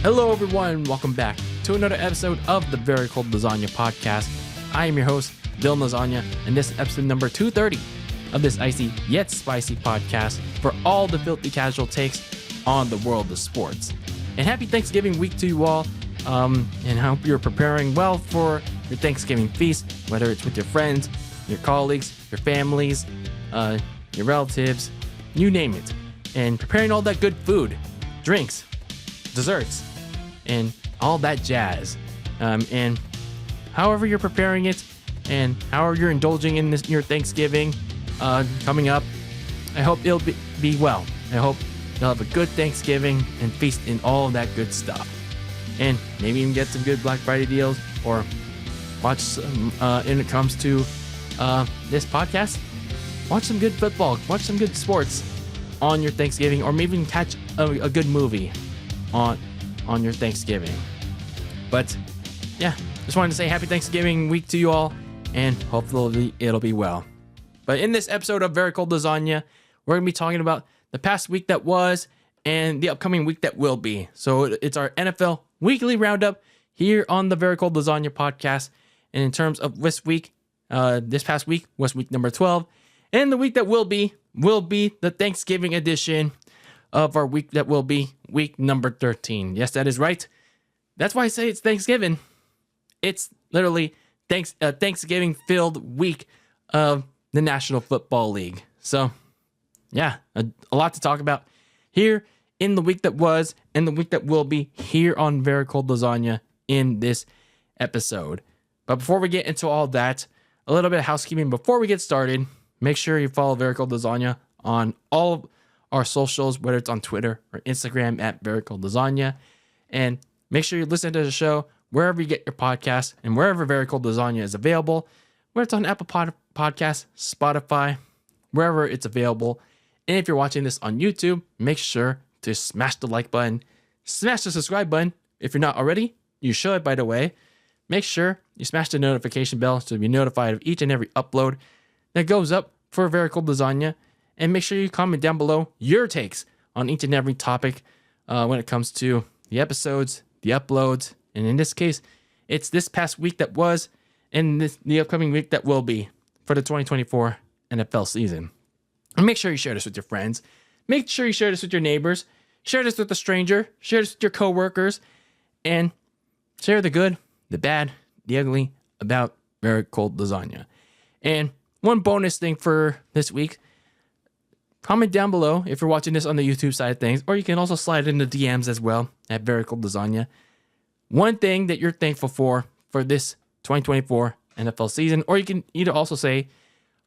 Hello, everyone. Welcome back to another episode of the Very Cold Lasagna podcast. I am your host, Dylan Lasagna, and this is episode number 230 of this icy yet spicy podcast for all the filthy casual takes on the world of sports. And happy Thanksgiving week to you all. And I hope you're preparing well for your Thanksgiving feast, whether it's with your friends, your colleagues, your families, your relatives, you name it. And preparing all that good food, drinks, desserts, and all that jazz. And however you're preparing it and however you're indulging in your Thanksgiving coming up, I hope it'll be well. I hope you'll have a good Thanksgiving and feast in all of that good stuff. And maybe even get some good Black Friday deals, or watch some, when it comes to this podcast, watch some good football, watch some good sports on your Thanksgiving, or maybe even catch a good movie on your Thanksgiving. But yeah, just wanted to say happy Thanksgiving week to you all, and hopefully it'll be well. But in this episode of Very Cold Lasagna, we're going to be talking about the past week that was and the upcoming week that will be. So it's our NFL weekly roundup here on the Very Cold Lasagna podcast. And in terms of this week, this past week was week number 12, and the week that will be the Thanksgiving edition of our week that will be week number 13. Yes, that is right. That's why I say it's Thanksgiving. It's literally Thanksgiving-filled week of the National Football League. So, yeah, a lot to talk about here in the week that was and the week that will be here on Very Cold Lasagna in this episode. But before we get into all that, a little bit of housekeeping before we get started. Make sure you follow Very Cold Lasagna on all of our socials, whether it's on Twitter or Instagram at Very Cold Lasagna. And make sure you listen to the show wherever you get your podcasts and wherever Very Cold Lasagna is available, whether it's on Apple Podcasts, Spotify, wherever it's available. And if you're watching this on YouTube, make sure to smash the like button, smash the subscribe button. If you're not already, you should, by the way. Make sure you smash the notification bell to be notified of each and every upload that goes up for Very Cold Lasagna. And make sure you comment down below your takes on each and every topic when it comes to the episodes, the uploads, and in this case, it's this past week that was and the upcoming week that will be for the 2024 NFL season. And make sure you share this with your friends. Make sure you share this with your neighbors. Share this with a stranger. Share this with your coworkers. And share the good, the bad, the ugly about Very Cold Lasagna. And one bonus thing for this week, comment down below if you're watching this on the YouTube side of things, or you can also slide in the DMs as well at Very Cold Lasagna. One thing that you're thankful for this 2024 NFL season, or you can either also say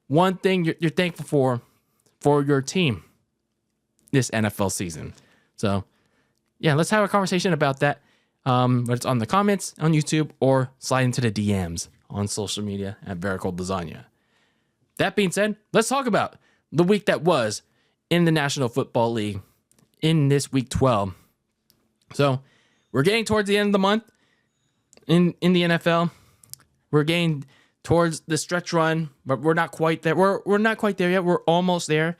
one thing you're thankful for your team this NFL season. So yeah, let's have a conversation about that. But it's on the comments on YouTube or slide into the DMs on social media at Very Cold Lasagna. That being said, let's talk about the week that was in the National Football League in this week 12. So we're getting towards the end of the month in the NFL. We're getting towards the stretch run, but we're not quite there. We're not quite there yet. We're almost there,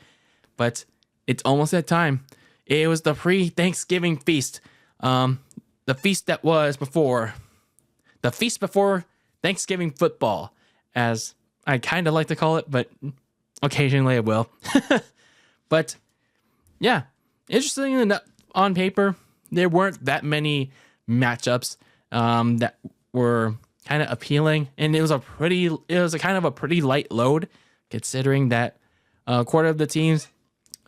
but it's almost that time. It was the pre-Thanksgiving feast. The feast that was before. The feast before Thanksgiving football, as I kind of like to call it, but occasionally I will. But yeah, interestingly enough, on paper, there weren't that many matchups that were kind of appealing, and it was a kind of a pretty light load, considering that a quarter of the teams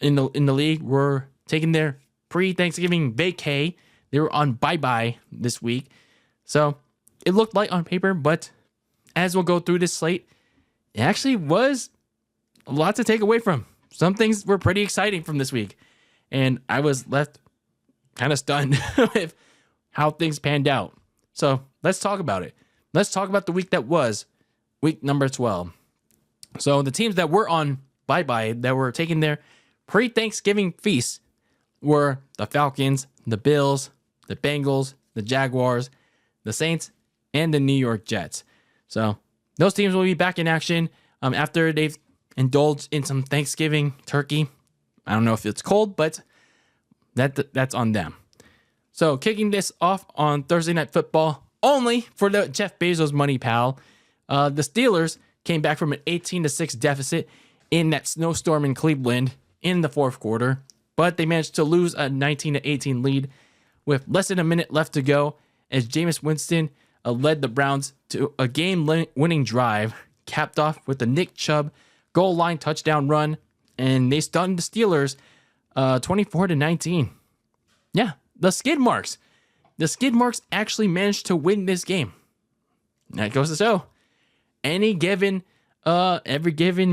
in the league were taking their pre-Thanksgiving vacay. They were on bye-bye this week, so it looked light on paper. But as we'll go through this slate, it actually was a lot to take away from. Some things were pretty exciting from this week, and I was left kind of stunned with how things panned out. So let's talk about it. Let's talk about the week that was, week number 12. So the teams that were on bye-bye, that were taking their pre-Thanksgiving feast, were the Falcons, the Bills, the Bengals, the Jaguars, the Saints, and the New York Jets. So those teams will be back in action after they've indulged in some Thanksgiving turkey. I don't know if it's cold, but that's on them. So kicking this off on Thursday Night Football, only for the Jeff Bezos money pal, the Steelers came back from an 18-6 deficit in that snowstorm in Cleveland in the fourth quarter, but they managed to lose a 19-18 lead with less than a minute left to go as Jameis Winston led the Browns to a game-winning drive, capped off with the Nick Chubb goal line touchdown run, and they stunned the Steelers 24-19. Yeah, the skid marks. The skid marks actually managed to win this game. That goes to show. Every given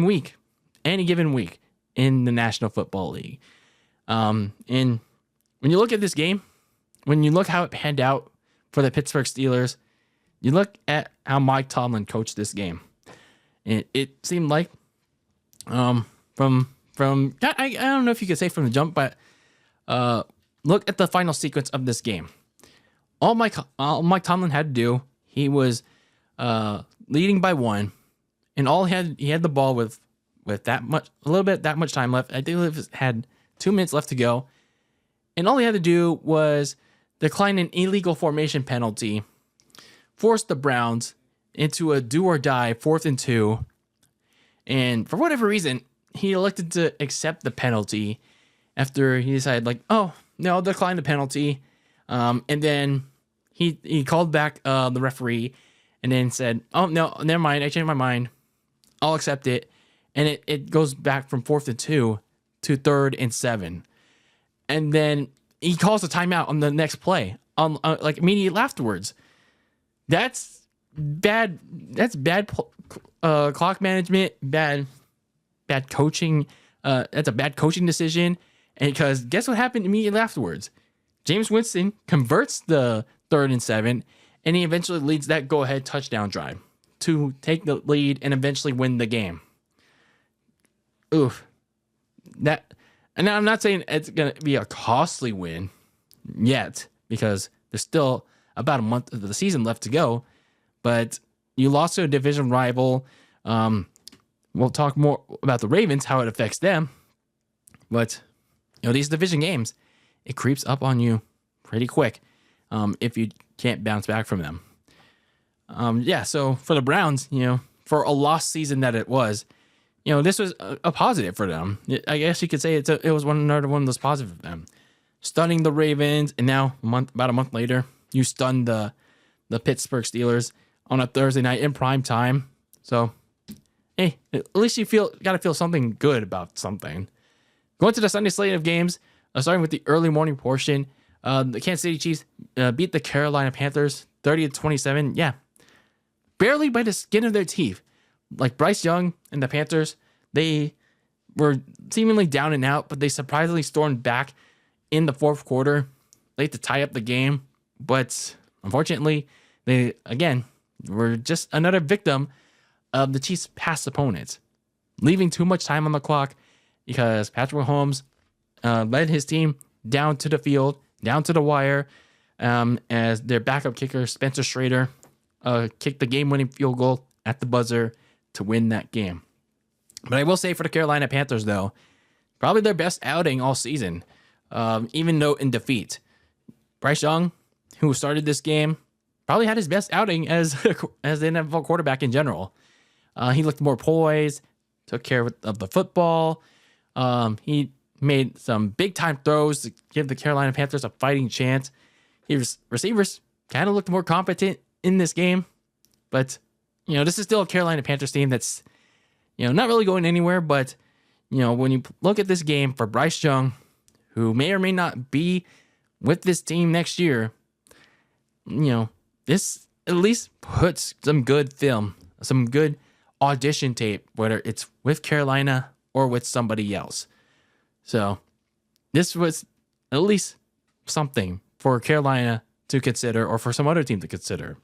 week in the National Football League. And when you look at this game, when you look how it panned out for the Pittsburgh Steelers, you look at how Mike Tomlin coached this game. It seemed like from I don't know if you could say from the jump, but look at the final sequence of this game. All Mike Tomlin had to do, he was leading by 1, and he had the ball with that much time left. I think it had 2 minutes left to go, and all he had to do was decline an illegal formation penalty, force the Browns into a do or die 4th and 2, and for whatever reason, he elected to accept the penalty after he decided, like, oh no, I'll decline the penalty, and then he called back the referee, and then said, oh no, never mind, I changed my mind, I'll accept it, and it goes back from 4th and 2 to 3rd and 7, and then he calls a timeout on the next play, like immediately afterwards. That's bad. That's bad clock management. Bad coaching. That's a bad coaching decision. And because guess what happened immediately afterwards? Jameis Winston converts the 3rd and 7, and he eventually leads that go-ahead touchdown drive to take the lead and eventually win the game. Oof. And I'm not saying it's going to be a costly win yet, because there's still about a month of the season left to go, but you lost to a division rival. We'll talk more about the Ravens, how it affects them, but these division games, it creeps up on you pretty quick if you can't bounce back from them. So for the Browns, for a lost season that it was, this was a positive for them. I guess you could say it was another one of those positive for them. Stunning the Ravens, and now about a month later, you stunned the Pittsburgh Steelers on a Thursday night in prime time. So, hey, at least you got to feel something good about something. Going to the Sunday slate of games, starting with the early morning portion, the Kansas City Chiefs beat the Carolina Panthers 30-27. Yeah, barely by the skin of their teeth. Like Bryce Young and the Panthers, they were seemingly down and out, but they surprisingly stormed back in the fourth quarter, late to tie up the game. But unfortunately, they, again, were just another victim of the Chiefs' past opponents, leaving too much time on the clock because Patrick Mahomes led his team down to the field, down to the wire, as their backup kicker, Spencer Schrader, kicked the game-winning field goal at the buzzer to win that game. But I will say for the Carolina Panthers, though, probably their best outing all season, even though in defeat. Bryce Young, who started this game, probably had his best outing as the NFL quarterback in general. He looked more poised, took care of the football. He made some big-time throws to give the Carolina Panthers a fighting chance. His receivers kind of looked more competent in this game, but this is still a Carolina Panthers team that's, not really going anywhere. But, when you look at this game for Bryce Young, who may or may not be with this team next year, this at least puts some good film, some good audition tape, whether it's with Carolina or with somebody else. So this was at least something for Carolina to consider, or for some other team to consider.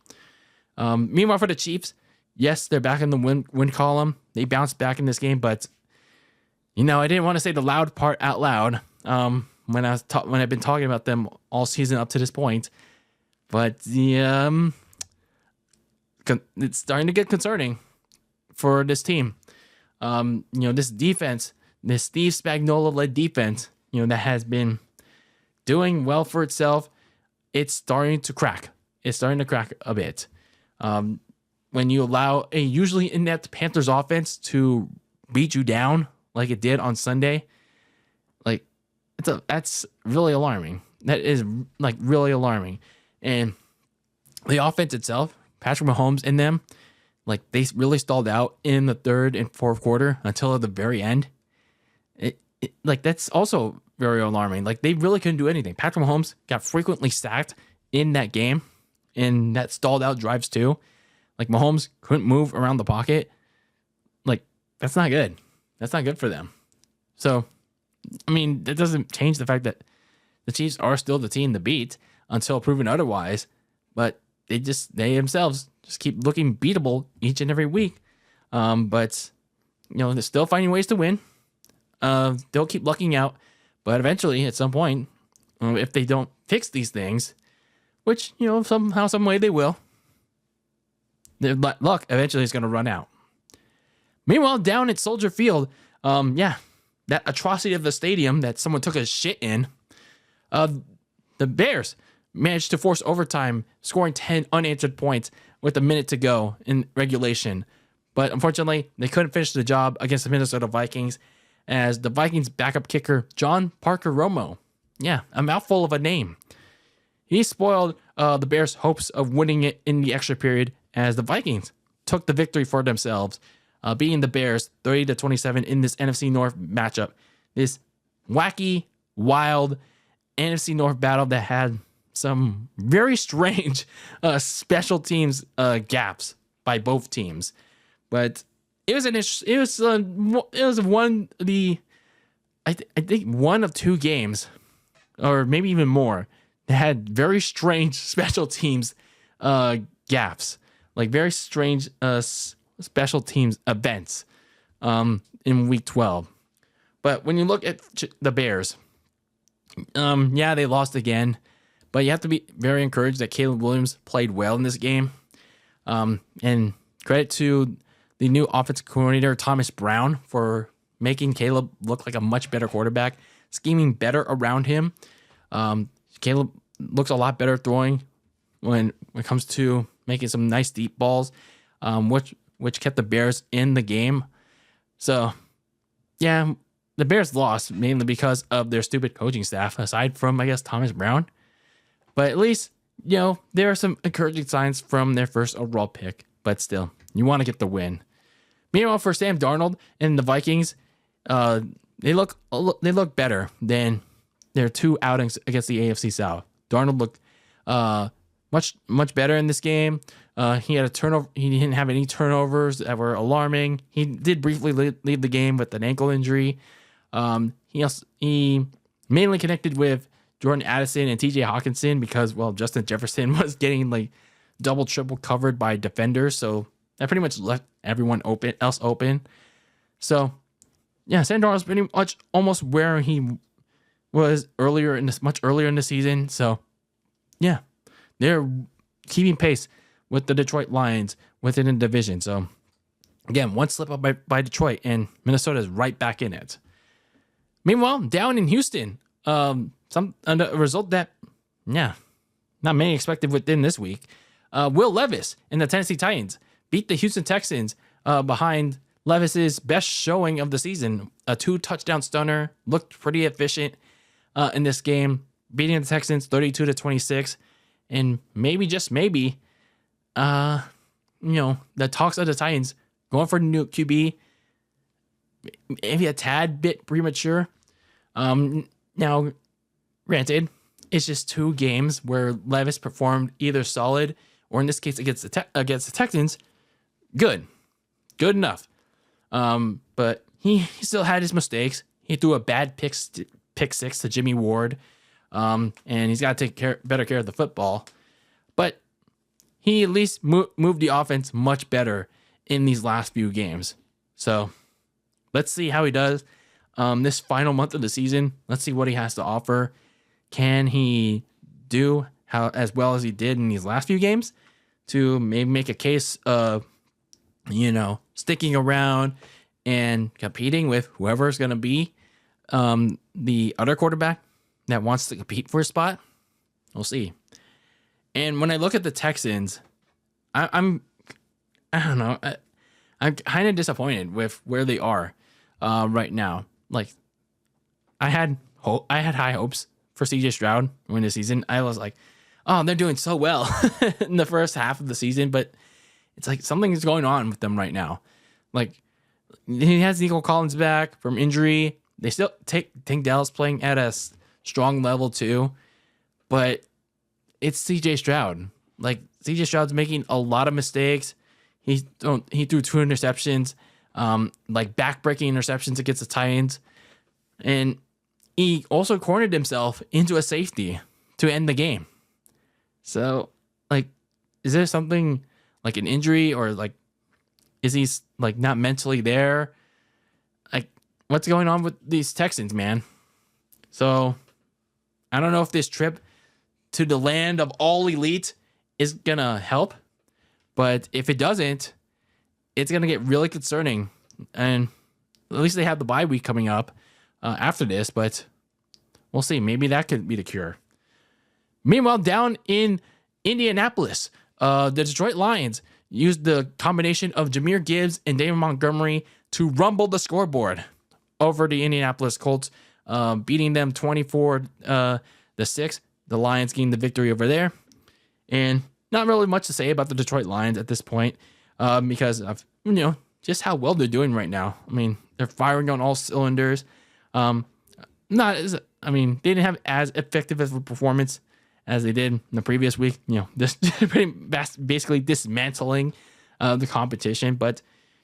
Meanwhile, for the Chiefs, yes, they're back in the win column. They bounced back in this game, but I didn't want to say the loud part out loud when I've been talking about them all season up to this point. But it's starting to get concerning for this team. This defense, this Steve Spagnuolo-led defense, that has been doing well for itself. it's starting to crack. It's starting to crack a bit. When you allow a usually inept Panthers offense to beat you down like it did on Sunday, like that's really alarming. That is like really alarming. And the offense itself, Patrick Mahomes and them, like they really stalled out in the third and fourth quarter until the very end. Like that's also very alarming. Like they really couldn't do anything. Patrick Mahomes got frequently sacked in that game, and that stalled out drives too. Like Mahomes couldn't move around the pocket. Like that's not good. That's not good for them. So, I mean, that doesn't change the fact that the Chiefs are still the team to beat until proven otherwise. But they themselves just keep looking beatable each and every week. But they're still finding ways to win. They'll keep lucking out, but eventually, at some point, if they don't fix these things, which somehow, some way they will, their luck eventually is going to run out. Meanwhile, down at Soldier Field, that atrocity of the stadium that someone took a shit in, the Bears managed to force overtime, scoring 10 unanswered points with a minute to go in regulation. But unfortunately, they couldn't finish the job against the Minnesota Vikings, as the Vikings backup kicker, John Parker Romo, a mouthful of a name, he spoiled the Bears' hopes of winning it in the extra period, as the Vikings took the victory for themselves, beating the Bears 30-27 in this NFC North matchup. This wacky, wild NFC North battle that had some very strange special teams gaps by both teams, but it was one of the I think one of two games, or maybe even more, that had very strange special teams gaps, like very strange special teams events in Week 12. But when you look at the Bears, they lost again, but you have to be very encouraged that Caleb Williams played well in this game, and credit to the new offensive coordinator, Thomas Brown, for making Caleb look like a much better quarterback, scheming better around him. Caleb looks a lot better throwing when it comes to making some nice deep balls, which kept the Bears in the game. So, the Bears lost mainly because of their stupid coaching staff, aside from, I guess, Thomas Brown. But at least, there are some encouraging signs from their first overall pick. But still, you want to get the win. Meanwhile, for Sam Darnold and the Vikings, they look better than their two outings against the AFC South. Darnold looked much better in this game. He had a turnover. He didn't have any turnovers that were alarming. He did briefly leave the game with an ankle injury. He mainly connected with Jordan Addison and TJ Hawkinson because, Justin Jefferson was getting like double, triple covered by defenders. So that pretty much left everyone else open. So, Sam Darnold's pretty much almost where he was much earlier in the season. So, they're keeping pace with the Detroit Lions within the division. So, again, one slip up by Detroit, and Minnesota is right back in it. Meanwhile, down in Houston, a result that, not many expected within this week. Will Levis and the Tennessee Titans beat the Houston Texans behind Levis's best showing of the season. A 2-touchdown stunner, looked pretty efficient in this game, beating the Texans 32-26. And maybe, just maybe, the talks of the Titans going for the new QB, maybe a tad bit premature. Now, granted, it's just 2 games where Levis performed either solid or, in this case, against the Texans, good enough. But he still had his mistakes. He threw a bad pick 6 to Jimmy Ward, and he's got to take better care of the football. But he at least moved the offense much better in these last few games. So let's see how he does this final month of the season. Let's see what he has to offer. Can he do as well as he did in these last few games to maybe make a case of, sticking around and competing with whoever's going to be the other quarterback that wants to compete for a spot? We'll see. And when I look at the Texans, I don't know. I'm kind of disappointed with where they are right now. Like, I had high hopes for CJ Stroud when the season. I was like, oh, they're doing so well in the first half of the season, but it's like something is going on with them right now. Like, he has Nico Collins back from injury. They still Tank Dell's playing at a strong level too, but it's CJ Stroud. Like, CJ Stroud's making a lot of mistakes. He threw 2 interceptions, like back-breaking interceptions against the Titans. And he also cornered himself into a safety to end the game. So, like, is there something like an injury, or like, is he like not mentally there? Like, what's going on with these Texans, man? So, I don't know if this trip to the land of all elite is gonna help, but if it doesn't, it's gonna get really concerning. And at least they have the bye week coming up after this, but we'll see. Maybe that could be the cure. Meanwhile, down in Indianapolis, the Detroit Lions used the combination of Jahmyr Gibbs and David Montgomery to rumble the scoreboard over the Indianapolis Colts, beating them 24-6. The Lions gained the victory over there. And not really much to say about the Detroit Lions at this point, because of, just how well they're doing right now. I mean, they're firing on all cylinders. They didn't have as effective of a performance as they did in the previous week. Just basically dismantling the competition, but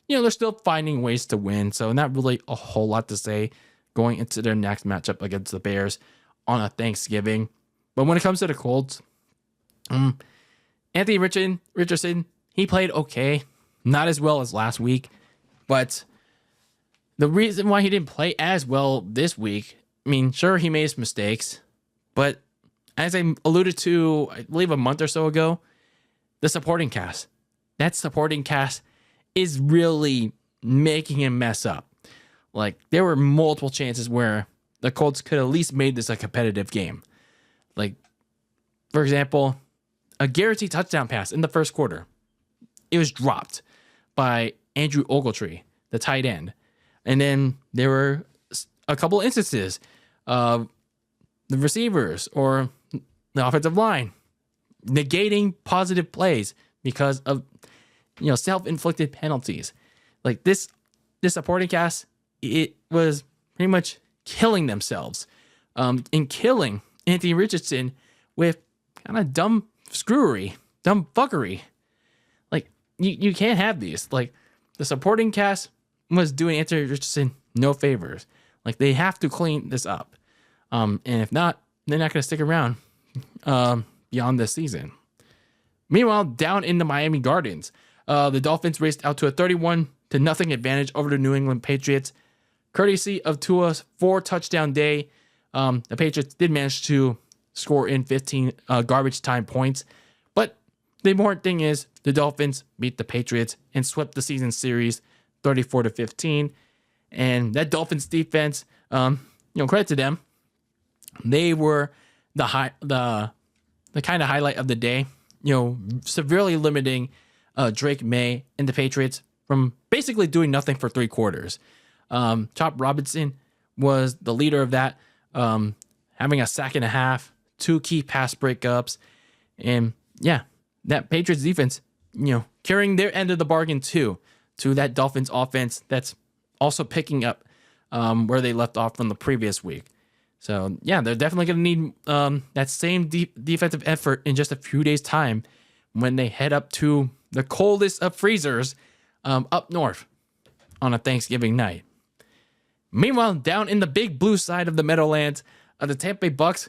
they're still finding ways to win. So not really a whole lot to say going into their next matchup against the Bears on a Thanksgiving. But when it comes to the Colts, Anthony Richardson, he played okay, not as well as last week, but the reason why he didn't play as well this week, sure, he made some mistakes, but as I alluded to, I believe a month or so ago, that supporting cast is really making him mess up. Like, there were multiple chances where the Colts could at least made this a competitive game. Like, for example, a guaranteed touchdown pass in the first quarter, it was dropped by Andrew Ogletree, the tight end. And then there were a couple instances of the receivers or the offensive line negating positive plays because of self-inflicted penalties. Like, this supporting cast, it was pretty much killing themselves in killing Anthony Richardson with kind of dumb fuckery. Like, you can't have these. Like, the supporting cast was doing Anthony Richardson no favors. Like, they have to clean this up. And if not, they're not going to stick around beyond this season. Meanwhile, down in the Miami Gardens, the Dolphins raced out to a 31-0 advantage over the New England Patriots, courtesy of Tua's 4-touchdown day. The Patriots did manage to score in 15 garbage time points, but the important thing is the Dolphins beat the Patriots and swept the season series 34-15. And that Dolphins defense, credit to them, they were the kind of highlight of the day. Severely limiting Drake May and the Patriots from basically doing nothing for 3 quarters. Chop Robinson was the leader of that, having a sack and a half, 2 key pass breakups, and that Patriots defense, carrying their end of the bargain too, to that Dolphins offense that's also picking up where they left off from the previous week. So they're definitely going to need that same defensive effort in just a few days' time when they head up to the coldest of freezers up north on a Thanksgiving night. Meanwhile, down in the big blue side of the Meadowlands, the Tampa Bay Bucks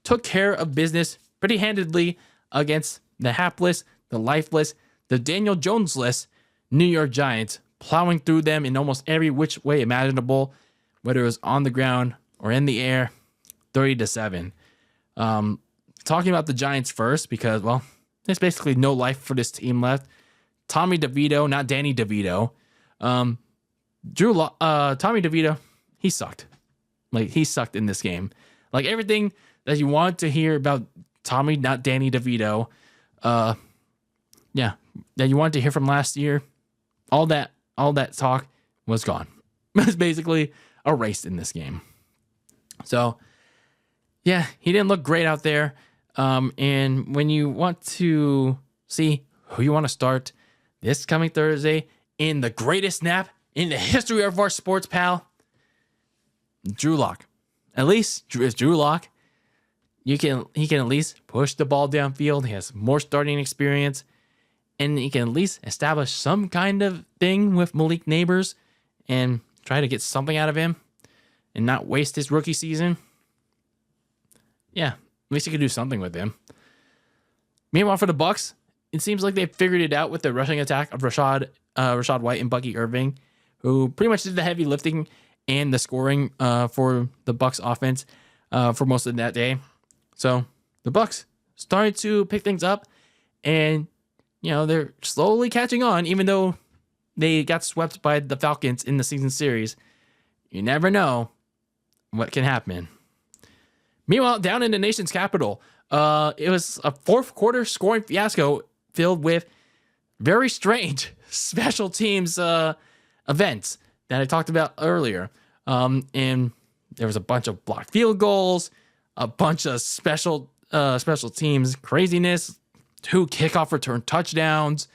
took care of business pretty handedly against the hapless, the lifeless, the Daniel Jones-less New York Giants, plowing through them in almost every which way imaginable, whether it was on the ground or in the air, 30-7. Talking about the Giants first, because, well, there's basically no life for this team left. Tommy DeVito, not Danny DeVito. Tommy DeVito, he sucked. Like, he sucked in this game. Like, everything that you wanted to hear about Tommy, not Danny DeVito, Yeah, that you wanted to hear from last year, all that talk was gone. It was basically erased in this game. So, yeah, he didn't look great out there. And when you want to see who you want to start this coming Thursday in the greatest snap in the history of our sports, pal, Drew Lock. At least it's Drew Lock. He can at least push the ball downfield. He has more starting experience, and he can at least establish some kind of thing with Malik Neighbors and try to get something out of him and not waste his rookie season. Yeah, at least he could do something with him. Meanwhile, for the Bucs, it seems like they figured it out with the rushing attack of Rashad White and Bucky Irving, who pretty much did the heavy lifting and the scoring for the Bucs offense for most of that day. So the Bucs started to pick things up, and they're slowly catching on, even though they got swept by the Falcons in the season series. You never know what can happen. Meanwhile, down in the nation's capital, it was a fourth quarter scoring fiasco filled with very strange special teams events that I talked about earlier. And there was a bunch of blocked field goals, a bunch of special teams craziness, 2 kickoff return touchdowns.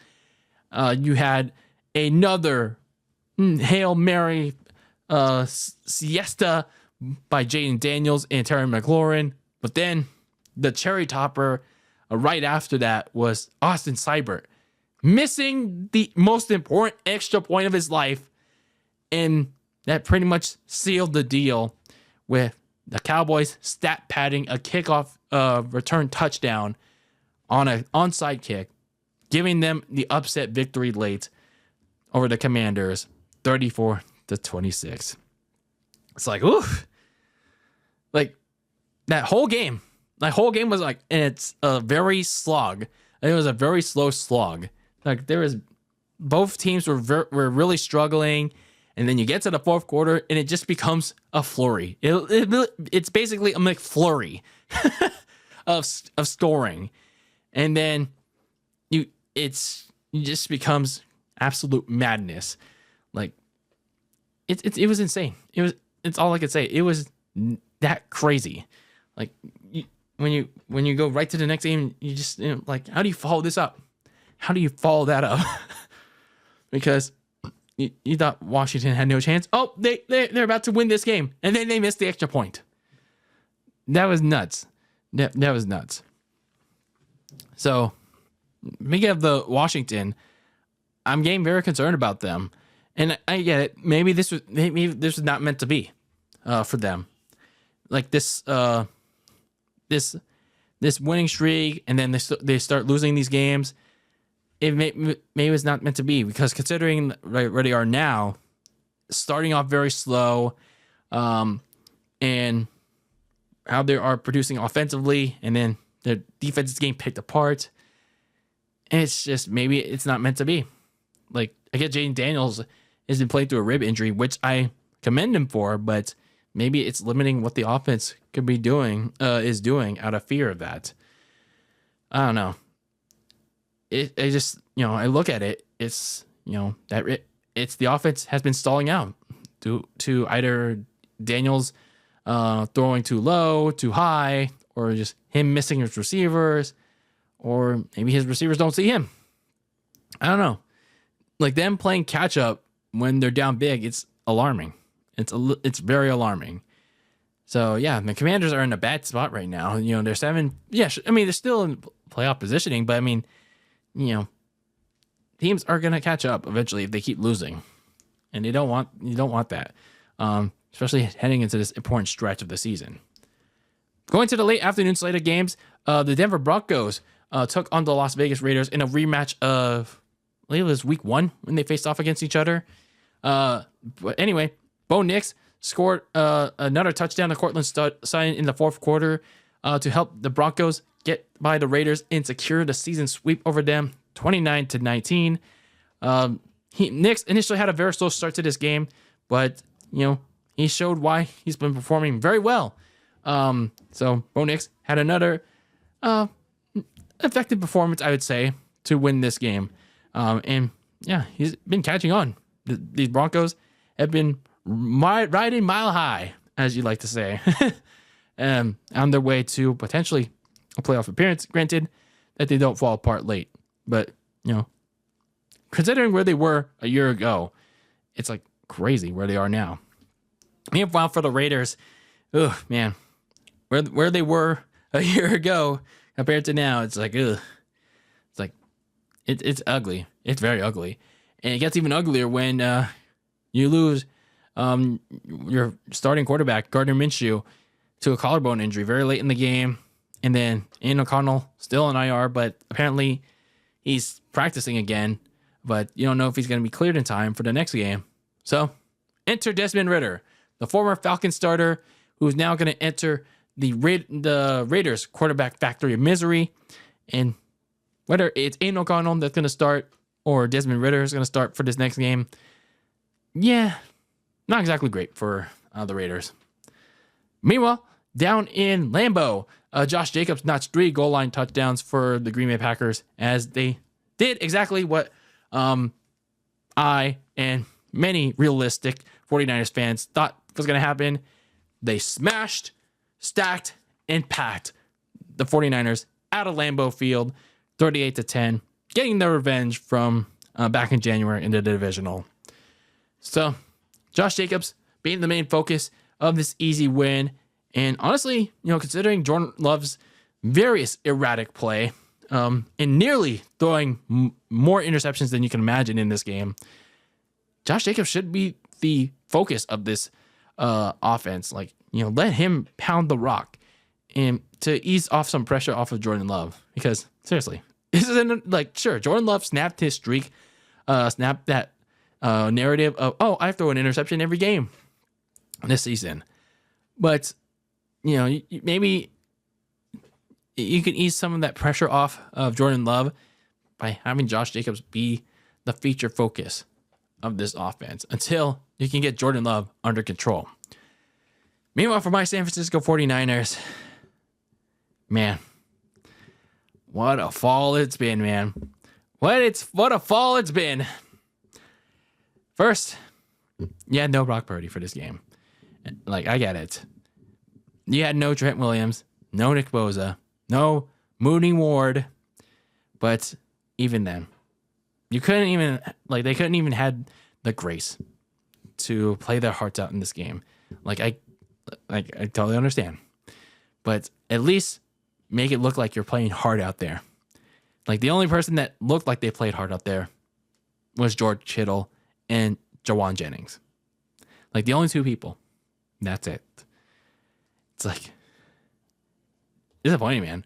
You had another Hail Mary siesta by Jaden Daniels and Terry McLaurin. But then the cherry topper right after that was Austin Seibert missing the most important extra point of his life. And that pretty much sealed the deal with the Cowboys stat padding a kickoff return touchdown on an onside kick, giving them the upset victory late over the Commanders, 34-26. It's like, oof. Like, that whole game was like, and it's a very slog. It was a very slow slog. Like, both teams were really struggling, and then you get to the fourth quarter, and it just becomes a flurry. It's basically a McFlurry of scoring, and then it just becomes absolute madness. Like, it was insane. It's all I could say. It was that crazy. Like, when you go right to the next game, you just like, how do you follow this up? How do you follow that up? Because you thought Washington had no chance. Oh, they're about to win this game, and then they missed the extra point. That was nuts. That was nuts. So, speaking of the Washington, I'm getting very concerned about them, and I get it. Maybe this was not meant to be for them. Like this winning streak, and then they start losing these games. Maybe it's not meant to be, because considering where they are now, starting off very slow, and how they are producing offensively, and then their defense is getting picked apart. And it's just, maybe it's not meant to be. Like, I get Jaden Daniels has been playing through a rib injury, which I commend him for, but maybe it's limiting what the offense could be doing, is doing out of fear of that. I don't know. I just, I look at it, it's, it's the offense has been stalling out to either Daniels throwing too low, too high, or just him missing his receivers, or maybe his receivers don't see him. I don't know. Like, them playing catch up when they're down big, it's alarming. It's very alarming. So yeah, the Commanders are in a bad spot right now. They're 7. Yeah, they're still in playoff positioning, but teams are gonna catch up eventually if they keep losing, and you don't want that, especially heading into this important stretch of the season. Going to the late afternoon slate of games, the Denver Broncos took on the Las Vegas Raiders in a rematch of, I believe it was week 1 when they faced off against each other. But anyway, Bo Nix scored another touchdown to Cortland Sutton in the fourth quarter to help the Broncos get by the Raiders and secure the season sweep over them, 29-19. Nix initially had a very slow start to this game, but he showed why he's been performing very well. So Bo Nix had another effective performance, I would say, to win this game. And yeah, he's been catching on. These Broncos have been riding mile high, as you like to say, on their way to potentially a playoff appearance. Granted that they don't fall apart late, but considering where they were a year ago, it's like crazy where they are now. Meanwhile, for the Raiders, oh man, where they were a year ago compared to now, it's like ugh. It's like it's ugly. It's very ugly, and it gets even uglier when you lose your starting quarterback Gardner Minshew to a collarbone injury very late in the game, and then Ian O'Connell still on IR, but apparently he's practicing again. But you don't know if he's going to be cleared in time for the next game. So enter Desmond Ridder, the former Falcons starter, who's now going to enter the Raiders quarterback factory of misery. And whether it's Aiden O'Connell that's going to start or Desmond Ridder is going to start for this next game, yeah, not exactly great for the Raiders. Meanwhile, down in Lambeau, Josh Jacobs notched 3 goal line touchdowns for the Green Bay Packers as they did exactly what I and many realistic 49ers fans thought was going to happen. They smashed, stacked, and packed the 49ers out of Lambeau Field, 38-10, getting their revenge from back in January in the divisional. So, Josh Jacobs being the main focus of this easy win. And honestly, considering Jordan Love's various erratic play, and nearly throwing more interceptions than you can imagine in this game, Josh Jacobs should be the focus of this offense. Let him pound the rock and to ease off some pressure off of Jordan Love. Because seriously, this isn't sure, Jordan Love snapped his streak, snapped that narrative of, I throw an interception every game this season. But, maybe you can ease some of that pressure off of Jordan Love by having Josh Jacobs be the feature focus of this offense until you can get Jordan Love under control. Meanwhile, for my San Francisco 49ers, man, what a fall it's been, man. What a fall it's been. First, you had no Brock Purdy for this game. I get it. You had no Trent Williams, no Nick Bosa, no Mooney Ward, but even then, they couldn't even had the grace to play their hearts out in this game. I totally understand, but at least make it look like you're playing hard out there. The only person that looked like they played hard out there was George Kittle and Jawan Jennings. The only 2 people. That's it. It's disappointing, man.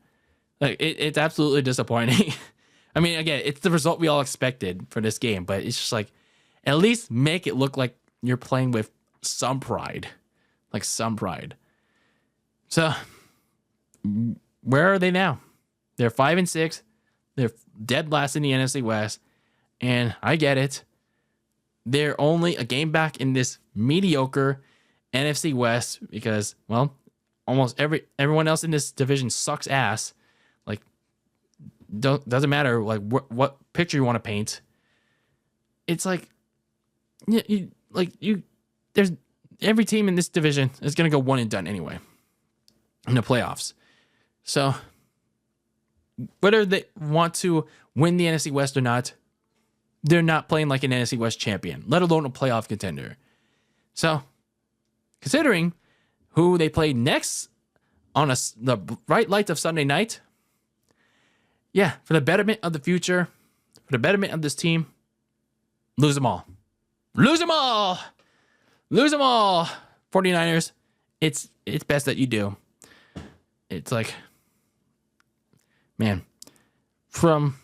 It's absolutely disappointing. I mean, again, it's the result we all expected for this game, but it's just at least make it look like you're playing with some pride. Some pride. So, where are they now? They're 5-6. They're dead last in the NFC West. And I get it. They're only a game back in this mediocre NFC West because, well, almost everyone else in this division sucks ass. Doesn't matter what picture you want to paint. It's there's every team in this division is gonna go one and done anyway in the playoffs. So whether they want to win the NFC West or not, they're not playing like an NFC West champion, let alone a playoff contender. So considering who they play next on the bright lights of Sunday night, yeah, for the betterment of the future, for the betterment of this team, lose them all. Lose them all. Lose them all. 49ers, it's best that you do. It's man, from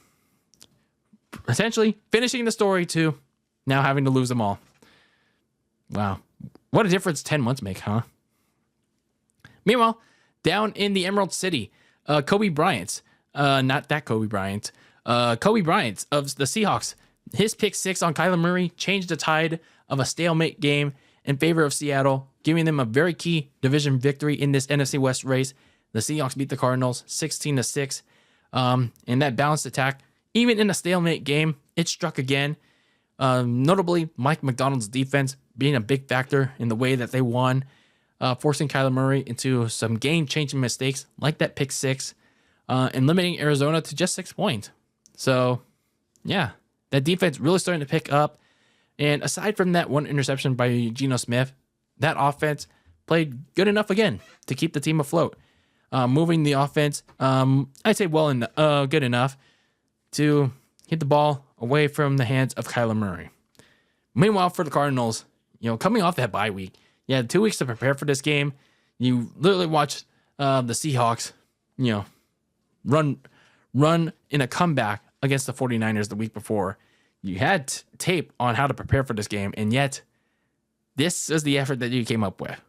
essentially finishing the story to now having to lose them all. Wow. What a difference 10 months make, huh? Meanwhile, down in the Emerald City, Kobe Bryant, not that Kobe Bryant, Kobe Bryant of the Seahawks, his pick 6 on Kyler Murray changed the tide of a stalemate game in favor of Seattle, giving them a very key division victory in this NFC West race. The Seahawks beat the Cardinals 16-6. And that balanced attack, even in a stalemate game, it struck again. Notably, Mike McDonald's defense being a big factor in the way that they won, forcing Kyler Murray into some game-changing mistakes like that pick six, and limiting Arizona to just 6 points. So, yeah, that defense really starting to pick up. And aside from that one interception by Geno Smith, that offense played good enough again to keep the team afloat. Moving the offense, I'd say good enough to hit the ball away from the hands of Kyler Murray. Meanwhile, for the Cardinals, coming off that bye week, you had 2 weeks to prepare for this game. You literally watched the Seahawks, run in a comeback against the 49ers the week before. You had tape on how to prepare for this game, and yet this is the effort that you came up with.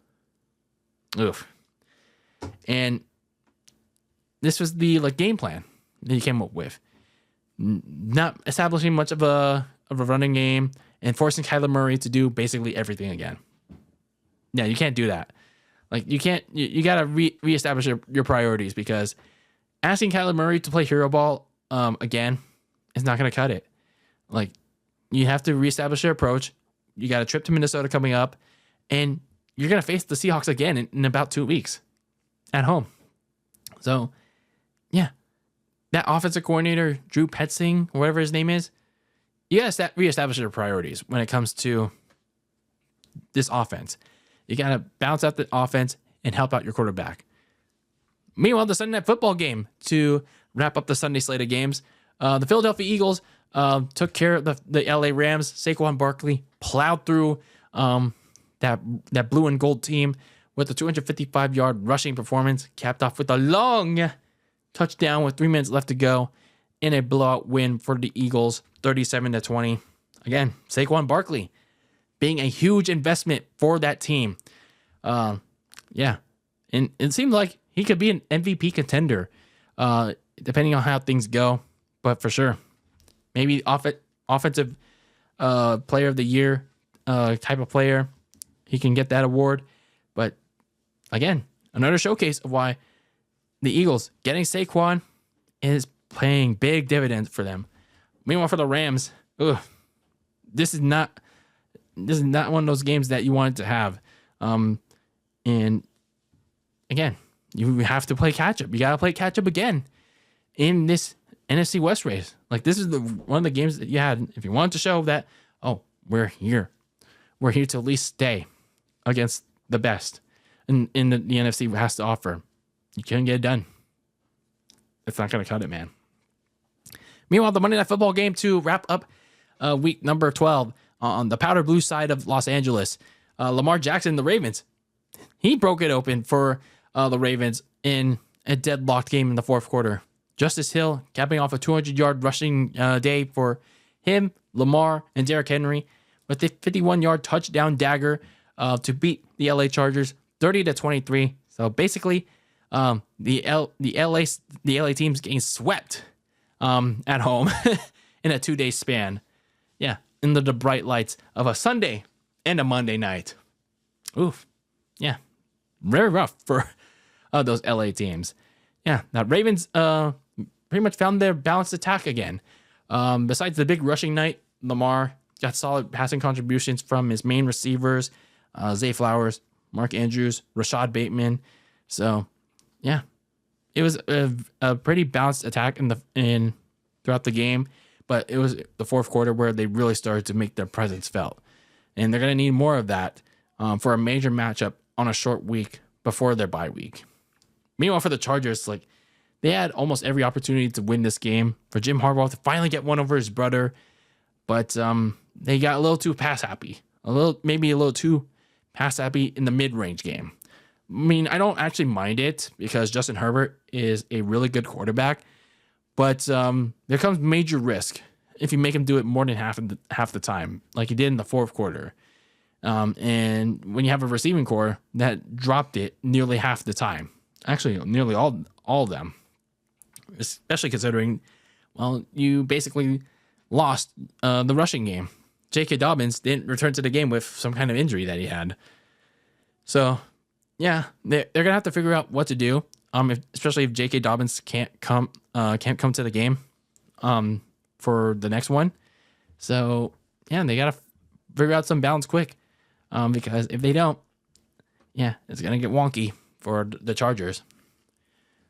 Oof. And this was the game plan that you came up with. Not establishing much of a running game and forcing Kyler Murray to do basically everything again. Yeah, you can't do that. You can't. You got to reestablish your priorities, because asking Kyler Murray to play hero ball again is not going to cut it. You have to reestablish your approach. You got a trip to Minnesota coming up, and you're going to face the Seahawks again in about 2 weeks at home. So, yeah, that offensive coordinator, Drew Petzing, whatever his name is, you got to reestablish your priorities when it comes to this offense. You got to balance out the offense and help out your quarterback. Meanwhile, the Sunday Night Football game to wrap up the Sunday slate of games, the Philadelphia Eagles took care of the LA Rams. Saquon Barkley plowed through that blue and gold team with a 255-yard rushing performance, capped off with a long touchdown with 3 minutes left to go in a blowout win for the Eagles, 37-20. Again, Saquon Barkley being a huge investment for that team. Yeah, and it seemed like he could be an MVP contender, depending on how things go. But for sure, maybe offensive player of the year type of player, he can get that award. But again, another showcase of why the Eagles getting Saquon is paying big dividends for them. Meanwhile, for the Rams, this is not one of those games that you wanted to have. And again, you have to play catch up. You got to play catch up again in this NFC West race. This is one of the games that you had. If you wanted to show that, we're here to at least stay against the best in the NFC has to offer. You couldn't get it done. It's not going to cut it, man. Meanwhile, the Monday Night Football game to wrap up week number 12 on the powder blue side of Los Angeles. Lamar Jackson, the Ravens, he broke it open for the Ravens in a deadlocked game in the fourth quarter. Justice Hill capping off a 200-yard rushing day for him, Lamar, and Derrick Henry with a 51-yard touchdown dagger to beat the LA Chargers 30-23. So basically, the LA team's getting swept at home in a 2-day span. Yeah, in the bright lights of a Sunday and a Monday night. Oof. Yeah, very rough for those LA teams. Yeah, now Ravens pretty much found their balanced attack again. Besides the big rushing night, Lamar got solid passing contributions from his main receivers, Zay Flowers, Mark Andrews, Rashad Bateman. So, yeah, it was a pretty balanced attack throughout the game, but it was the fourth quarter where they really started to make their presence felt. And they're going to need more of that for a major matchup on a short week before their bye week. Meanwhile, for the Chargers, they had almost every opportunity to win this game. For Jim Harbaugh to finally get one over his brother, but they got a little too pass happy. Maybe a little too pass happy in the mid-range game. I mean, I don't actually mind it because Justin Herbert is a really good quarterback, but there comes major risk if you make him do it more than half the time, like he did in the fourth quarter. And when you have a receiving core that dropped it nearly half the time, actually nearly all of them, especially considering, you basically lost the rushing game. J.K. Dobbins didn't return to the game with some kind of injury that he had. So, yeah, they're going to have to figure out what to do. Especially if J.K. Dobbins can't come to the game for the next one. So yeah, they gotta figure out some balance quick, because if they don't, yeah, it's gonna get wonky for the Chargers.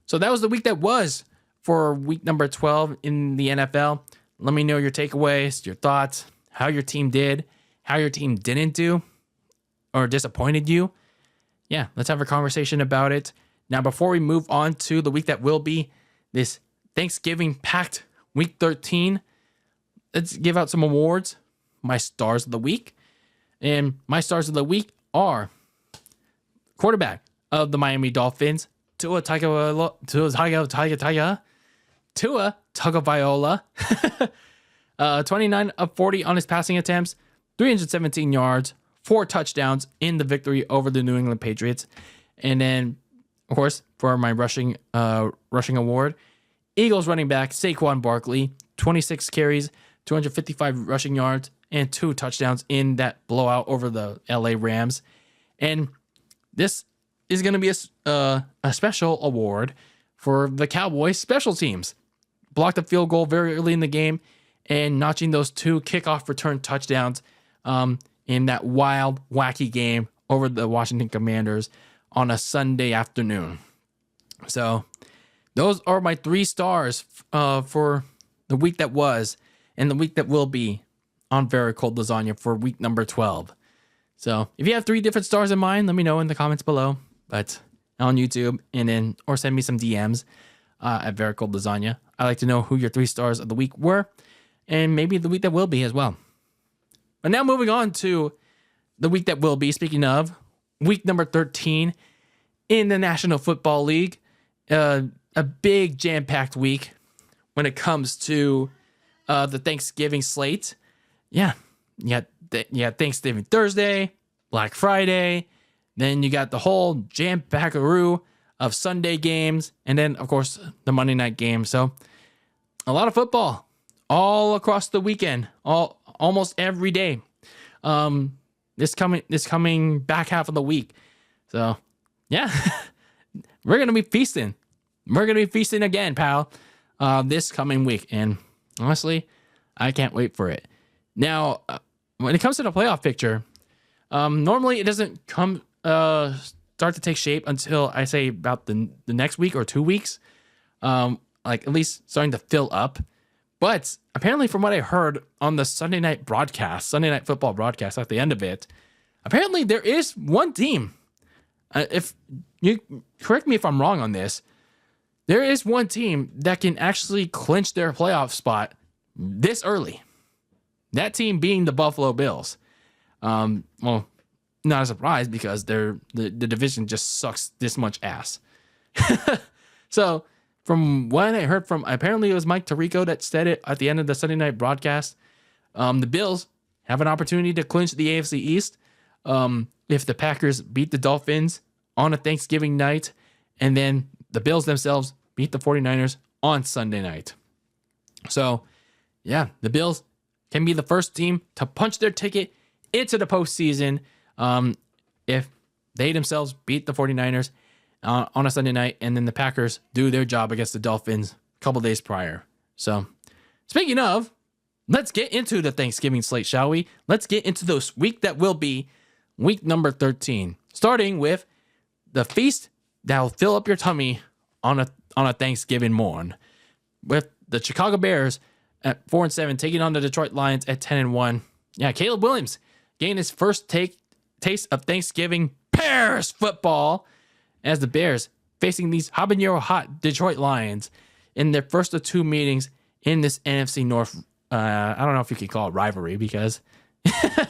So that was the week that was for week number 12 in the NFL. Let me know your takeaways, your thoughts, how your team did, how your team didn't do, or disappointed you. Yeah, let's have a conversation about it. Now, before we move on to the week that will be this Thanksgiving-packed week 13, let's give out some awards. My stars of the week. And my stars of the week are quarterback of the Miami Dolphins, Tua Tagovailoa. 29 of 40 on his passing attempts, 317 yards, 4 touchdowns in the victory over the New England Patriots. And then, of course, for my rushing award, Eagles running back Saquon Barkley, 26 carries, 255 rushing yards, and 2 touchdowns in that blowout over the LA Rams. And this is going to be a special award for the Cowboys special teams. Blocked a field goal very early in the game and notching those 2 kickoff return touchdowns in that wild, wacky game over the Washington Commanders on a Sunday afternoon. So those are my 3 stars for the week that was and the week that will be on Very Cold Lasagna for week number 12. So if you have 3 different stars in mind, let me know in the comments below. But on YouTube, or send me some DMs at Very Cold Lasagna. I like to know who your 3 stars of the week were, and maybe the week that will be as well. But now moving on to the week that will be. Speaking of week number 13 in the National Football League, a big jam-packed week when it comes to the Thanksgiving slate. Yeah, you got Thanksgiving Thursday, Black Friday, then you got the whole jam-packaroo of Sunday games, and then, of course, the Monday night game. So a lot of football all across the weekend, almost every day. This coming back half of the week. So yeah, we're gonna be feasting. We're gonna be feasting again, pal. This coming week, and honestly, I can't wait for it. Now, when it comes to the playoff picture, normally it doesn't start to take shape until I say about the next week or 2 weeks. Like at least starting to fill up. But apparently, from what I heard on the Sunday night football broadcast at the end of it, apparently there is one team. If you correct me if I'm wrong on this, there is one team that can actually clinch their playoff spot this early. That team being the Buffalo Bills. Well, not a surprise because the division just sucks this much ass. So, from what I heard from, apparently it was Mike Tirico that said it at the end of the Sunday night broadcast. The Bills have an opportunity to clinch the AFC East if the Packers beat the Dolphins on a Thanksgiving night, and then the Bills themselves beat the 49ers on Sunday night. So, yeah, the Bills can be the first team to punch their ticket into the postseason if they themselves beat the 49ers on a Sunday night, and then the Packers do their job against the Dolphins a couple days prior. So, speaking of, let's get into the Thanksgiving slate, shall we? Let's get into this week that will be week number 13, starting with the feast that will fill up your tummy on a Thanksgiving morn, with the Chicago Bears at 4-7 taking on the Detroit Lions at 10-1. Yeah, Caleb Williams gained his first taste of Thanksgiving Bears football as the Bears facing these habanero hot Detroit Lions in their first of 2 meetings in this NFC North. I don't know if you could call it rivalry because,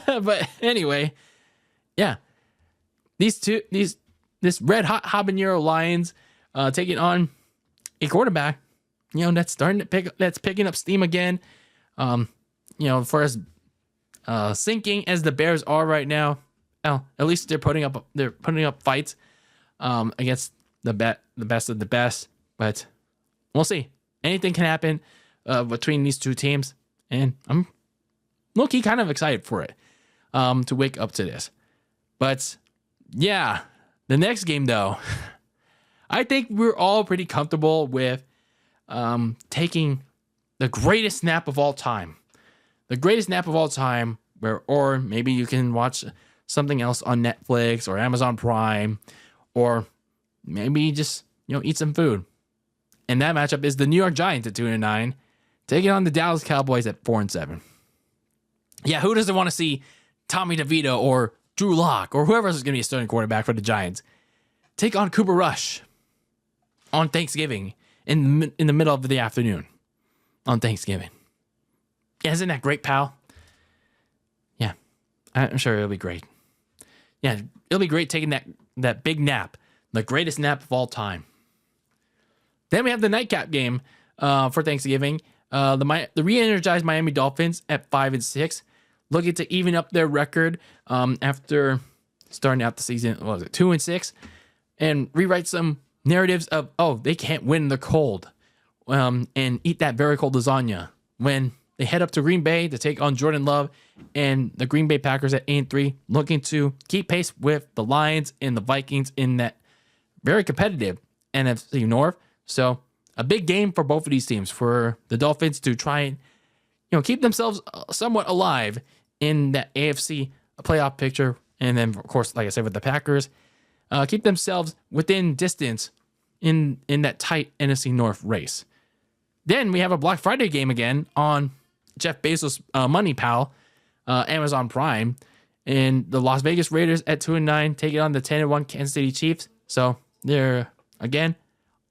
but anyway, yeah, this red hot habanero Lions taking on a quarterback, that's picking up steam again. For as sinking as the Bears are right now, well, at least they're putting up fights against the best of the best. But we'll see. Anything can happen between these 2 teams, and I'm low-key kind of excited for it to wake up to this. But yeah, the next game though, I think we're all pretty comfortable with taking the greatest nap of all time. The greatest nap of all time, or maybe you can watch something else on Netflix or Amazon Prime, or maybe just eat some food. And that matchup is the New York Giants at 2-9, taking on the Dallas Cowboys at 4-7. Yeah, who doesn't want to see Tommy DeVito or Drew Lock or whoever else is going to be a starting quarterback for the Giants take on Cooper Rush on Thanksgiving in the middle of the afternoon on Thanksgiving? Yeah, isn't that great, pal? Yeah, I'm sure it'll be great. Yeah, it'll be great taking that big nap, the greatest nap of all time. Then we have the nightcap game for Thanksgiving. The re-energized Miami Dolphins at 5-6, looking to even up their record after starting out the season. What was it, 2-6, and rewrite some narratives of they can't win in the cold, and eat that very cold lasagna when they head up to Green Bay to take on Jordan Love and the Green Bay Packers at 8-3, looking to keep pace with the Lions and the Vikings in that very competitive NFC North. So a big game for both of these teams, for the Dolphins to try and keep themselves somewhat alive in that AFC playoff picture, and then of course, like I said, with the Packers, keep themselves within distance in that tight NFC North race. Then we have a Black Friday game again on Jeff Bezos' money pal, Amazon Prime, and the Las Vegas Raiders at 2-9 taking on the 10-1 Kansas City Chiefs. So they're again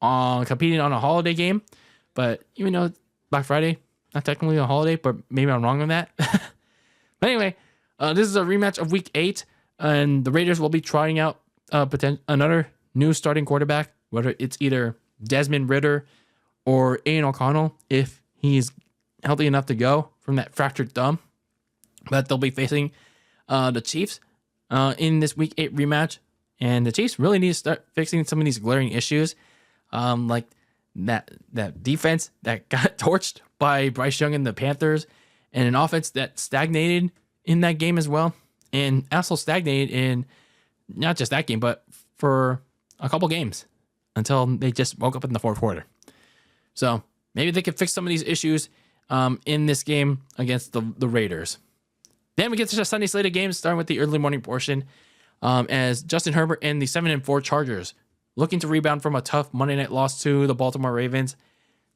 competing on a holiday game, but even though Black Friday, not technically a holiday, but maybe I'm wrong on that. But anyway, this is a rematch of Week 8, and the Raiders will be trying out another new starting quarterback, whether it's either Desmond Ridder or Aiden O'Connell, if he's healthy enough to go from that fractured thumb. But they'll be facing the Chiefs in this Week 8 rematch, and the Chiefs really need to start fixing some of these glaring issues, like that defense that got torched by Bryce Young and the Panthers, and an offense that stagnated in that game as well, and also stagnated in not just that game, but for a couple games until they just woke up in the fourth quarter. So maybe they could fix some of these issues in this game against the Raiders. Then we get to the Sunday slate of games, starting with the early morning portion, as Justin Herbert and the 7-4 Chargers, looking to rebound from a tough Monday night loss to the Baltimore Ravens.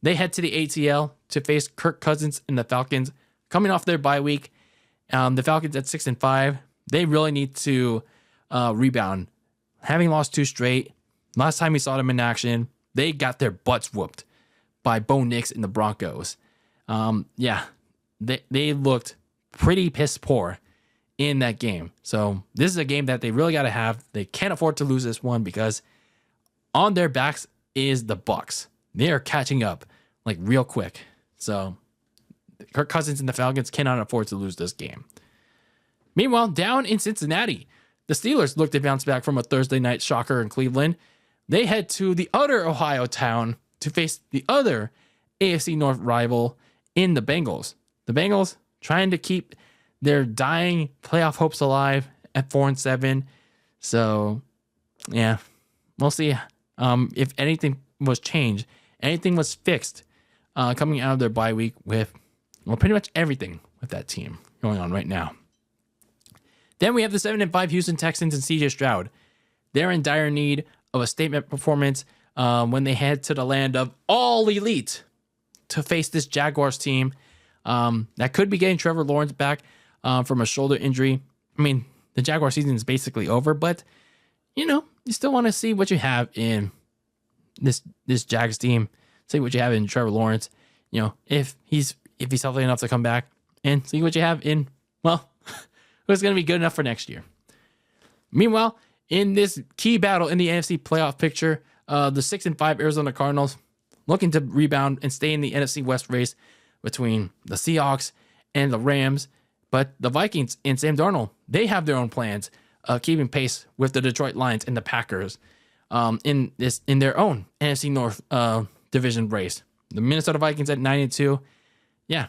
They head to the ATL to face Kirk Cousins and the Falcons, coming off their bye week. The Falcons at 6-5. They really need to rebound. Having lost 2 straight, last time we saw them in action, they got their butts whooped by Bo Nix and the Broncos. They looked pretty piss poor in that game. So this is a game that they really got to have. They can't afford to lose this one because on their backs is the Bucs. They are catching up like real quick. So Kirk Cousins and the Falcons cannot afford to lose this game. Meanwhile, down in Cincinnati, the Steelers look to bounce back from a Thursday night shocker in Cleveland. They head to the other Ohio town to face the other AFC North rival in the Bengals. The Bengals trying to keep their dying playoff hopes alive at 4-7. So, yeah, we'll see if anything was changed, anything was fixed coming out of their bye week with, pretty much everything with that team going on right now. Then we have the 7-5 Houston Texans and CJ Stroud. They're in dire need of a statement performance when they head to the land of all elite to face this Jaguars team that could be getting Trevor Lawrence back from a shoulder injury. I mean, the Jaguar season is basically over, but you still want to see what you have in this Jags team. See what you have in Trevor Lawrence. If he's healthy enough to come back, and see what you have in who's going to be good enough for next year. Meanwhile, in this key battle in the NFC playoff picture, the 6-5 Arizona Cardinals looking to rebound and stay in the NFC West race between the Seahawks and the Rams. But the Vikings and Sam Darnold, they have their own plans, keeping pace with the Detroit Lions and the Packers in their own NFC North division race. The Minnesota Vikings at 9-2. Yeah,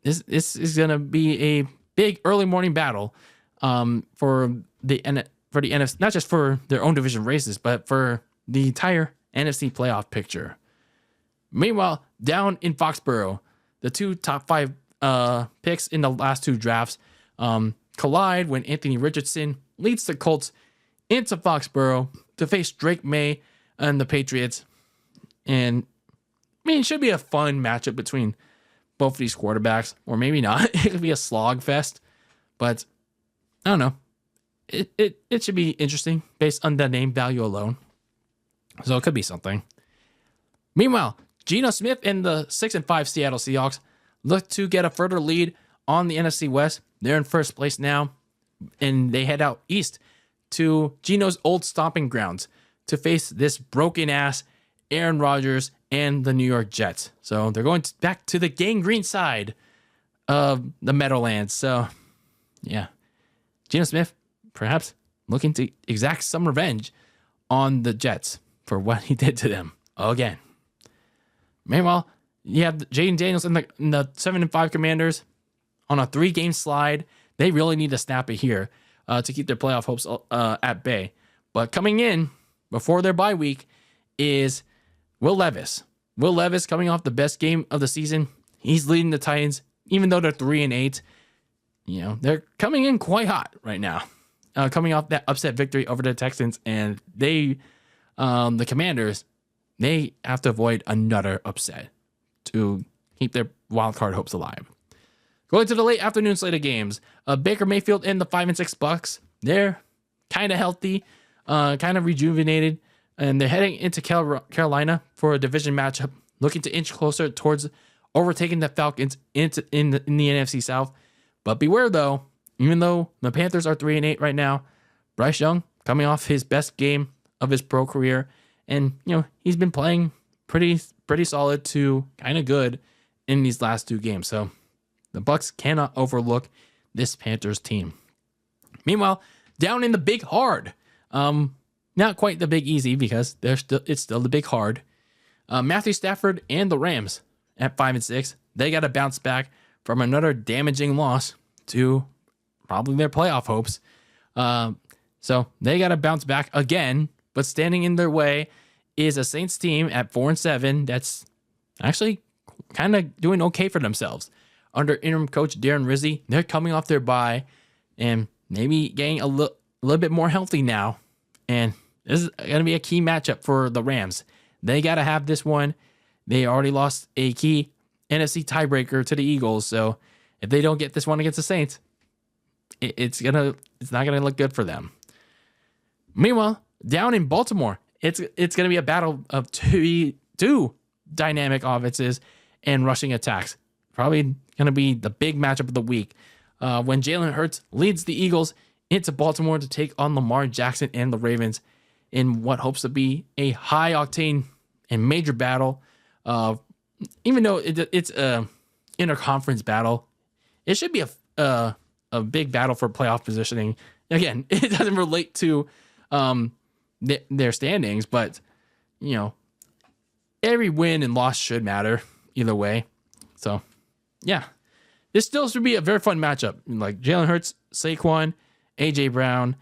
this is going to be a big early morning battle for the NFC, not just for their own division races, but for the entire NFC playoff picture. Meanwhile, down in Foxborough, the two top 5 picks in the last 2 drafts collide when Anthony Richardson leads the Colts into Foxborough to face Drake May and the Patriots. And I mean, it should be a fun matchup between both of these quarterbacks, or maybe not. It could be a slog fest, but I don't know. It should be interesting based on the name value alone. So it could be something. Meanwhile, Geno Smith and the 6-5 Seattle Seahawks look to get a further lead on the NFC West. They're in first place now, and they head out east to Geno's old stomping grounds to face this broken-ass Aaron Rodgers and the New York Jets. So they're going back to the gangrene side of the Meadowlands. So, yeah. Geno Smith, perhaps looking to exact some revenge on the Jets for what he did to them again. Meanwhile, you have Jaden Daniels and the 7-5 Commanders on a 3-game slide. They really need to snap it here to keep their playoff hopes at bay. But coming in before their bye week is Will Levis. Will Levis coming off the best game of the season. He's leading the Titans, even though they're 3-8. You know, they're coming in quite hot right now. Coming off that upset victory over the Texans, and they, the Commanders, they have to avoid another upset to keep their wild card hopes alive. Going to the late afternoon slate of games, Baker Mayfield and the 5-6 Bucks. They're kind of healthy, kind of rejuvenated, and they're heading into Carolina for a division matchup, looking to inch closer towards overtaking the Falcons in the NFC South. But beware, though, even though the Panthers are 3-8 right now, Bryce Young coming off his best game of his pro career, and you know he's been playing pretty solid to kind of good in these last 2 games. So the Bucks cannot overlook this Panthers team. Meanwhile, down in the Big Hard, not quite the Big Easy because it's still the Big Hard. Matthew Stafford and the Rams at 5-6, they got to bounce back from another damaging loss to probably their playoff hopes. So they got to bounce back again, but standing in their way is a Saints team at 4-7 that's actually kind of doing okay for themselves. Under interim coach Darren Rizzi, they're coming off their bye and maybe getting a little bit more healthy now. And this is going to be a key matchup for the Rams. They got to have this one. They already lost a key NFC tiebreaker to the Eagles. So if they don't get this one against the Saints, it's not gonna look good for them. Meanwhile, down in Baltimore, it's gonna be a battle of two dynamic offenses and rushing attacks. Probably gonna be the big matchup of the week when Jalen Hurts leads the Eagles into Baltimore to take on Lamar Jackson and the Ravens in what hopes to be a high octane and major battle. Even though it's a interconference battle, it should be a big battle for playoff positioning. Again, it doesn't relate to their standings, but you know, every win and loss should matter either way. So, yeah, this still should be a very fun matchup. Like Jalen Hurts, Saquon, AJ Brown,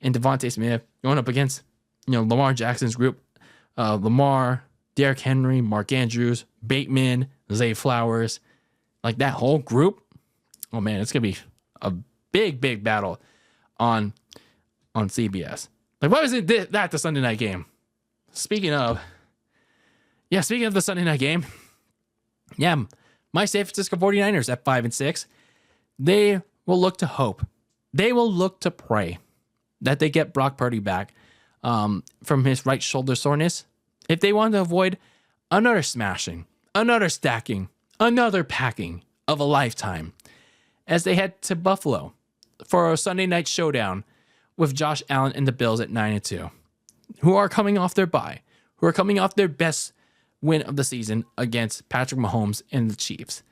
and Devontae Smith going up against Lamar Jackson's group. Lamar, Derrick Henry, Mark Andrews, Bateman, Zay Flowers, like that whole group. Oh man, it's gonna be a big battle on CBS. Like, why wasn't that the Sunday night game? Speaking of the Sunday night game, yeah, my San Francisco 49ers at 5-6, they will look to hope. They will look to pray that they get Brock Purdy back from his right shoulder soreness. If they want to avoid another smashing, another stacking, another packing of a lifetime, as they head to Buffalo for a Sunday night showdown with Josh Allen and the Bills at 9-2, who are coming off their bye, who are coming off their best win of the season against Patrick Mahomes and the Chiefs.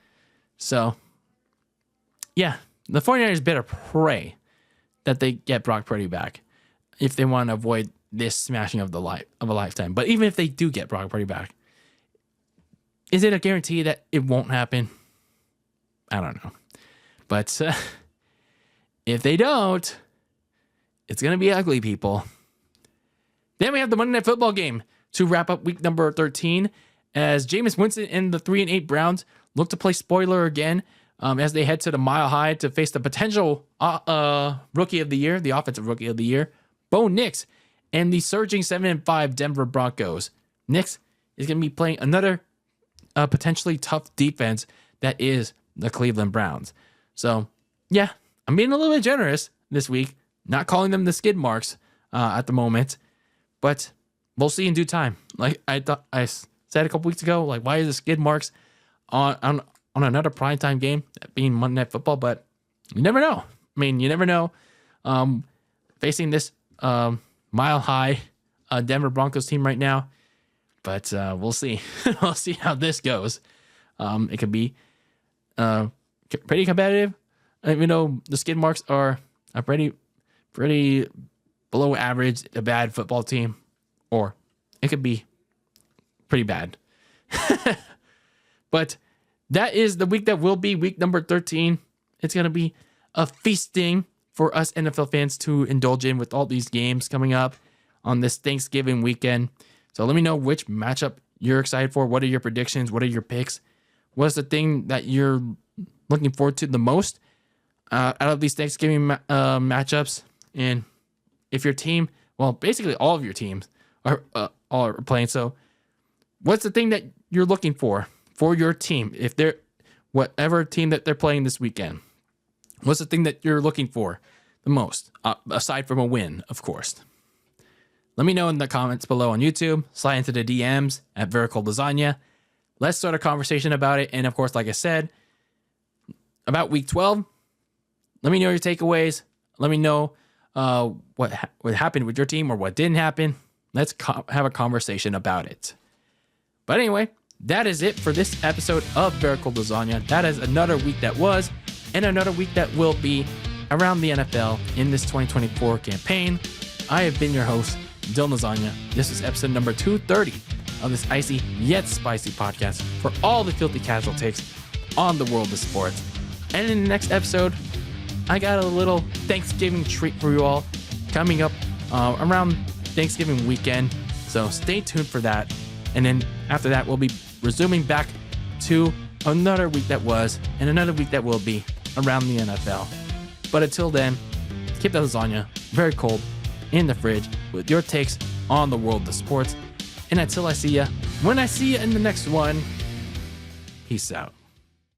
So, yeah, the 49ers better pray that they get Brock Purdy back if they want to avoid this smashing of a lifetime. But even if they do get Brock Purdy back, is it a guarantee that it won't happen? I don't know. But if they don't, it's going to be ugly, people. Then we have the Monday Night Football game. to wrap up week number 13 as Jameis Winston and the 3-8 Browns look to play spoiler again as they head to the Mile High to face the potential rookie of the year, the offensive rookie of the year, Bo Nix, and the surging 7-5 Denver Broncos. Nix is going to be playing another potentially tough defense that is the Cleveland Browns. So, yeah, I'm being a little bit generous this week, not calling them the skid marks at the moment, but we'll see in due time. Like I said a couple weeks ago, like, why is the skid marks on another primetime game, that being Monday Night Football? But you never know. I mean, you never know. Facing this Mile High Denver Broncos team right now, but we'll see. We'll see how this goes. It could be pretty competitive. Even though the skid marks are a pretty below average, a bad football team, or it could be pretty bad. But that is the week that will be week number 13. It's going to be a feasting for us NFL fans to indulge in with all these games coming up on this Thanksgiving weekend. So let me know which matchup you're excited for. What are your predictions? What are your picks? What's the thing that you're looking forward to the most out of these Thanksgiving matchups? And if your team, well, basically all of your teams are playing. So what's the thing that you're looking for your team? If they're whatever team that they're playing this weekend, what's the thing that you're looking for the most, aside from a win, of course? Let me know in the comments below on YouTube. Slide into the DMs at Very Cold Lasagna. Let's start a conversation about it. And of course, like I said, about week 12, let me know your takeaways. Let me know what happened with your team or what didn't happen. Let's have a conversation about it. But anyway, that is it for this episode of Very Cold Lasagna. That is another week that was and another week that will be around the NFL in this 2024 campaign. I have been your host, Dylan Lasagna. This is episode number 230 of this icy yet spicy podcast for all the filthy casual takes on the world of sports. And in the next episode, I got a little Thanksgiving treat for you all coming up around Thanksgiving weekend. So stay tuned for that. And then after that, we'll be resuming back to another week that was and another week that will be around the NFL. But until then, keep that lasagna very cold in the fridge with your takes on the world of sports. And until I see ya, when I see you in the next one, peace out.